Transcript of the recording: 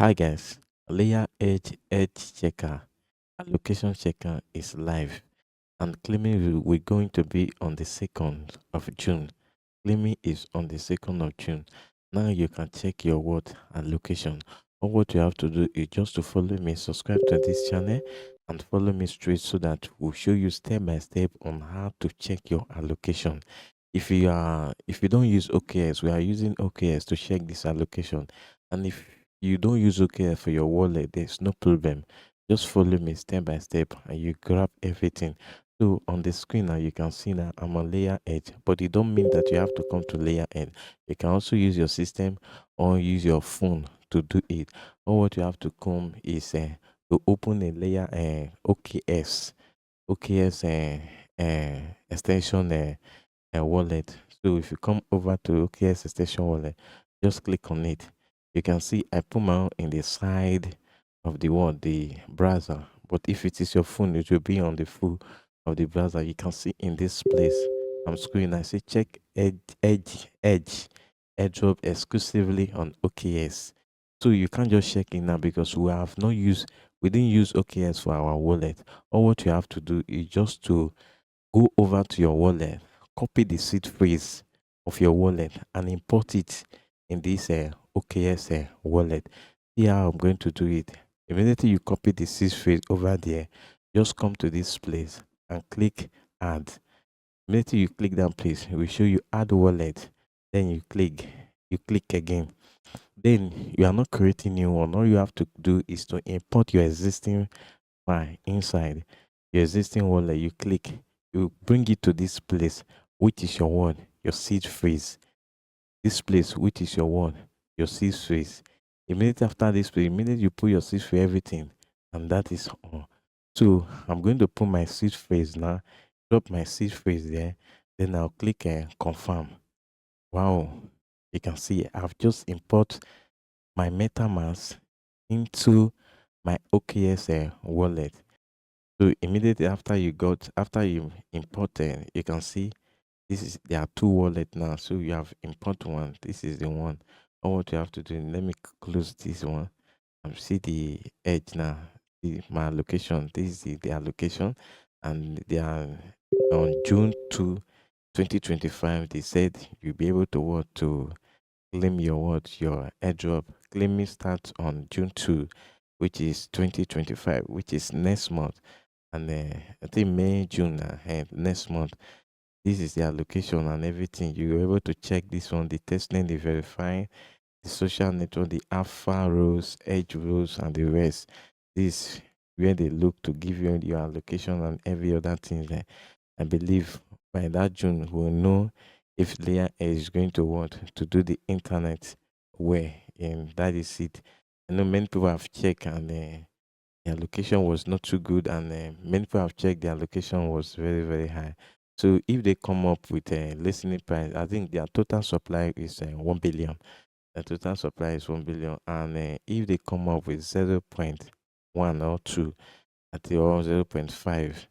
Hi guys, LayerEdge checker allocation checker is live and claiming we're going to be on the 2nd of June. Claiming is on the 2nd of June. Now you can check your what allocation. All what you have to do is just to follow me, subscribe to this channel and follow me straight so that we'll show you step by step on how to check your allocation. If you don't use OKX, we are using OKX to check this allocation. And if you don't use OKX for your wallet, there's no problem. Just follow me step by step and you grab everything. So on the screen now you can see that I'm on LayerEdge, but it don't mean that you have to come to LayerEdge. You can also use your system or use your phone to do it. All what you have to come is to open a layer OKS extension wallet. So if you come over to OKS extension wallet, just click on it. You can see I put my own in the side of the browser. But if it is your phone, it will be on the full of the browser. You can see in this place, I'm scrolling. I say check Edge airdrop exclusively on OKS. So you can't just check it now because we didn't use OKS for our wallet. All what you have to do is just to go over to your wallet, copy the seed phrase of your wallet and import it in this OKS wallet. See how I'm going to do it. Immediately you copy the seed phrase over there, just come to this place and click add. Immediately you click that place, it will show you add wallet. Then you click again. Then you are not creating new one. All you have to do is to import your existing file inside your existing wallet. You click, you bring it to this place, which is your word, your seed phrase. This place, which is your word, your seed phrase. Immediately after this place, immediately you put your seed phrase, everything, and that is all. So I'm going to put my seed phrase now, drop my seed phrase there, then I'll click confirm. Wow, you can see I've just import my MetaMask into my OKS wallet. So immediately after you import, you can see there are two wallets now. So you have import one. This is the one. All what you have to do, let me close this one and see the edge now. My allocation. This is the allocation, and they are on June 2, 2025. They said you'll be able to claim your airdrop. Claiming starts on June 2, which is 2025, which is next month. And I think May, June, next month. This is the allocation and everything. You're able to check this one, the testing, the verifying, the social network, the alpha rows, edge rows, and the rest. This where they look to give you your allocation and every other thing there. I believe by that June we'll know if layer is going to want to do the internet where, and that is it. I know many people have checked and the allocation was not too good, and many people have checked the allocation was very very high. So if they come up with a listening price, I think their total supply is 1 billion. The total supply is 1 billion, and if they come up with 0.1 or 2 at the or 0.5,